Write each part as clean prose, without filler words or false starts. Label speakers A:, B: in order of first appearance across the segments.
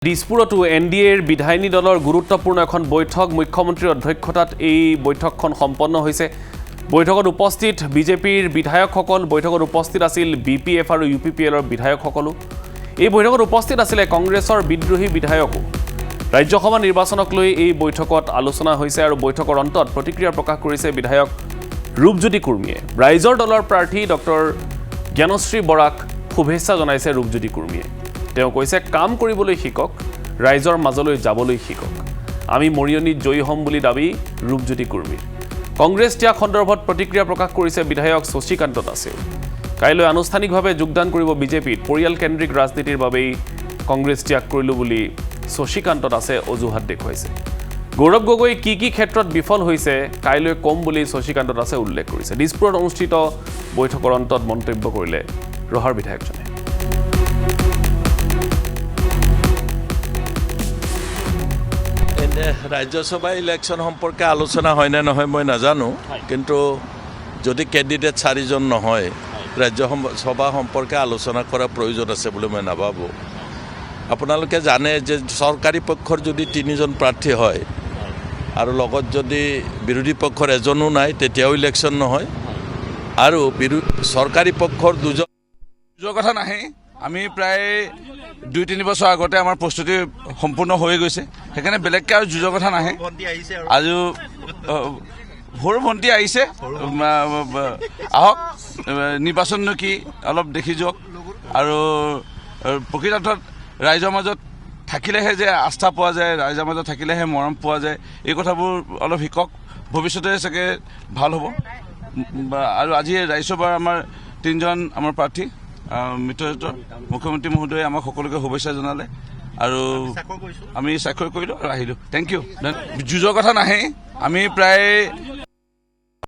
A: দিছপুৰতো এনডিএৰ বিধায়িনী দলৰ গুৰুত্বপূৰ্ণ এখন বৈঠক মুখ্যমন্ত্ৰীৰ অধ্যক্ষতাত এই বৈঠকখন সম্পন্ন হৈছে। বৈঠকত উপস্থিত বিজেপিৰ বিধায়কসকল, বৈঠকত উপস্থিত আছিল বিপিএফ আৰু ইউপিপিএলৰ বিধায়কসকলো। এই বৈঠকত উপস্থিত আছিল কংগ্ৰেছৰ বিদ্ৰোহী বিধায়কো। ৰাজ্যসভা নিৰ্বাচনক লৈ এই বৈঠকত আলোচনা হৈছে আৰু বৈঠকৰ অন্তত প্ৰতিক্ৰিয়া প্ৰকাশ কৰিছে বিধায়ক ৰূপজ্যোতি কুৰ্মীয়ে। ৰাইজৰ দলৰ প্ৰাৰ্থী ডক্টৰ জ্ঞানশ্ৰী বৰাক শুভেচ্ছা জনাইছে ৰূপজ্যোতি কুৰ্মীয়ে। তেওঁ কৈছে কাম কৰিবলৈ শিকক, ৰাইজৰ মাজলৈ যাবলৈ শিকক। আমি মৰিয়নীত জয়ী হ'ম বুলি দাবী ৰূপজ্যোতি কুৰ্মীৰ। কংগ্ৰেছ ত্যাগ সন্দৰ্ভত প্ৰতিক্ৰিয়া প্ৰকাশ কৰিছে বিধায়ক শশীকান্ত দাসেও। কাইলৈ আনুষ্ঠানিকভাৱে যোগদান কৰিব বিজেপিত। পৰিয়ালকেন্দ্ৰিক ৰাজনীতিৰ বাবেই কংগ্ৰেছ ত্যাগ কৰিলোঁ বুলি শশীকান্ত দাসে অজুহাত দেখুৱাইছে। গৌৰৱ গগৈ কি ক্ষেত্ৰত বিফল হৈছে কাইলৈ কম বুলি শশীকান্ত দাসে উল্লেখ কৰিছে। দিছপুৰত অনুষ্ঠিত বৈঠকৰ অন্তত মন্তব্য কৰিলে ৰহাৰ বিধায়কজনে।
B: ৰাজ্যসভা ইলেকশ্যন সম্পৰ্কে আলোচনা হয় নে নহয় মই নাজানো, কিন্তু যদি কেণ্ডিডেট 4জন নহয় ৰাজ্যসভা সম্পৰ্কে আলোচনা কৰাৰ প্ৰয়োজন আছে বুলি মই নাভাবোঁ। আপোনালোকে জানে যে চৰকাৰী পক্ষৰ যদি 3জন প্ৰাৰ্থী হয় আৰু লগত যদি বিৰোধী পক্ষৰ এজনো নাই তেতিয়াও ইলেকশ্যন নহয়, আৰু চৰকাৰী পক্ষৰ দুজন
C: কথা নাহে। আমি প্ৰায় 2-3 বছৰ আগতে আমাৰ প্ৰস্তুতি সম্পূৰ্ণ হৈ গৈছে, সেইকাৰণে বেলেগকৈ আৰু যুঁজৰ কথা নাহে। আজি সৰু ভণ্টি আহিছে, আহক, নিৰ্বাচননো কি অলপ দেখি যাওক। আৰু প্ৰকৃতাৰ্থত ৰাইজৰ মাজত থাকিলেহে যে আস্থা পোৱা যায়, ৰাইজৰ মাজত থাকিলেহে মৰম পোৱা যায়, এই কথাবোৰ অলপ শিকক। ভৱিষ্যতে চাগে ভাল হ'ব। আৰু আজি ৰাজ্যসভাৰ আমাৰ 3জন আমাৰ প্ৰাৰ্থী মিত্ৰজোঁটৰ মুখ্যমন্ত্ৰী মহোদয়ে আমাক সকলোকে শুভেচ্ছা জনালে আৰু আমি স্বাক্ষৰ কৰিলোঁ আৰু আহিলোঁ। Thank you. যুঁজৰ কথা নাহে। আমি প্ৰায়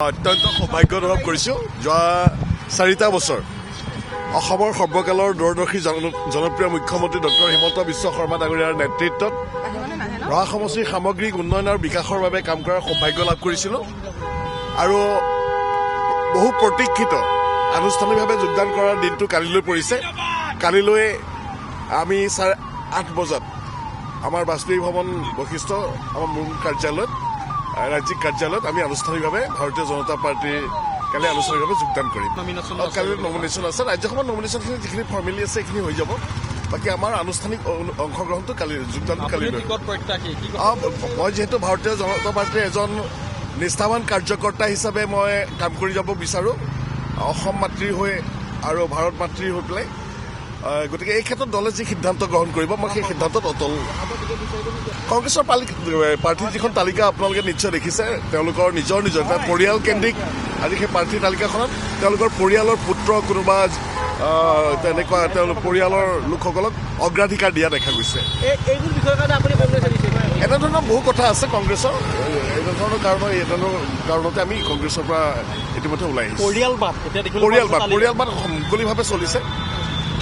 D: অত্যন্ত সৌভাগ্য অনুভৱ কৰিছোঁ। যোৱা 4টা বছৰ অসমৰ সৰ্বকালৰ দূৰদৰ্শী জনপ্ৰিয় মুখ্যমন্ত্ৰী ডক্টৰ হিমন্ত বিশ্ব শৰ্মা ডাঙৰীয়াৰ নেতৃত্বত ৰহা সমষ্টিৰ সামগ্ৰিক উন্নয়ন আৰু বিকাশৰ বাবে কাম কৰাৰ সৌভাগ্য লাভ কৰিছিলোঁ আৰু বহু প্ৰতীক্ষিত আনুষ্ঠানিকভাৱে যোগদান কৰাৰ দিনটো কালিলৈ পৰিছে। কালিলৈ আমি 8:30 বজাত আমাৰ বাজপেয়ী ভৱন বশিষ্ঠ আমাৰ মূল কাৰ্যালয়ত, ৰাজ্যিক কাৰ্যালয়ত আমি আনুষ্ঠানিকভাৱে ভাৰতীয় জনতা পাৰ্টীৰ কালি আনুষ্ঠানিকভাৱে যোগদান কৰিম। কালি নমিনেশ্যন আছে, ৰাজ্যসভাৰ নমিনেশ্যনখিনি যিখিনি ফৰ্মেলি আছে সেইখিনি হৈ যাব। বাকী আমাৰ আনুষ্ঠানিক অংশগ্ৰহণটো কালি, যোগদানটো কালি। মই যিহেতু ভাৰতীয় জনতা পাৰ্টীৰ এজন নিষ্ঠাৱান কাৰ্যকৰ্তা হিচাপে মই কাম কৰি যাব বিচাৰোঁ, অসম মাতৃ হৈ আৰু ভাৰত মাতৃ হৈ পেলাই। গতিকে এই ক্ষেত্ৰত দলে যি সিদ্ধান্ত গ্ৰহণ কৰিব মই সেই সিদ্ধান্তত অটল। কংগ্ৰেছৰ প্ৰাৰ্থীৰ যিখন তালিকা আপোনালোকে নিশ্চয় দেখিছে, তেওঁলোকৰ নিজৰ এটা পৰিয়ালকেন্দ্ৰিক আজি সেই প্ৰাৰ্থী তালিকাখনত তেওঁলোকৰ পৰিয়ালৰ পুত্ৰ কোনোবা তেনেকুৱা তেওঁলোকৰ পৰিয়ালৰ লোকসকলক অগ্ৰাধিকাৰ দিয়া দেখা গৈছে। এনেধৰণৰ বহু কথা আছে কংগ্ৰেছৰ। এনেধৰণৰ কাৰণতে আমি কংগ্ৰেছৰ পৰা ইতিমধ্যে ওলাই আহিছোঁ। পৰিয়ালবাদ মুকলিভাৱে চলিছে,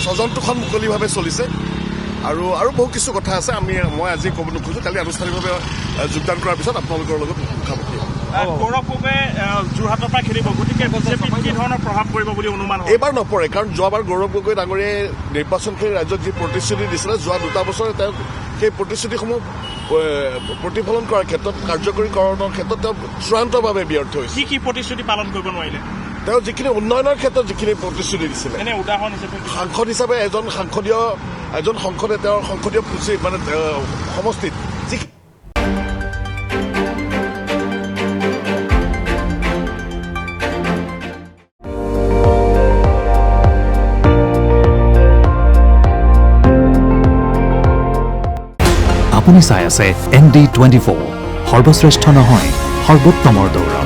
D: স্বজনতোষণ মুকলিভাৱে চলিছে আৰু বহু কিছু কথা আছে। মই আজি ক'ব নোখোজোঁ, কালি আনুষ্ঠানিকভাৱে যোগদান কৰাৰ পিছত আপোনালোকৰ লগত মুখামুখি হ'ম।
E: গৌৰৱ গগৈ যোৰহাটৰ পৰা খেলিব, গতিকে বিজেপিত কি ধৰণৰ প্ৰভাৱ পৰিব বুলি অনুমান?
D: এইবাৰ নপৰে, কাৰণ যোৱাবাৰ গৌৰৱ গগৈ ডাঙৰীয়াই নিৰ্বাচনকাৰী ৰাজ্যত যি প্ৰতিশ্ৰুতি দিছিলে, যোৱা 2টা বছৰে তেওঁ সেই প্ৰতিশ্ৰুতিসমূহ প্ৰতিফলন কৰাৰ ক্ষেত্ৰত, কাৰ্যকৰীকৰণৰ ক্ষেত্ৰত তেওঁ চূড়ান্তভাৱে ব্যৰ্থ হৈছে।
E: কি প্ৰতিশ্ৰুতি পালন কৰিব নোৱাৰিলে?
D: তেওঁ যিখিনি উন্নয়নৰ ক্ষেত্ৰত যিখিনি প্ৰতিশ্ৰুতি দিছিলে,
E: উদাহৰণ হিচাপে
D: সাংসদ হিচাপে এজন সংসদে তেওঁৰ সংসদীয় মানে সমষ্টিত
F: আপুনি চাই আছে ND24, সৰ্বশ্ৰেষ্ঠ নহয় সৰ্বোত্তমৰ দৌৰা।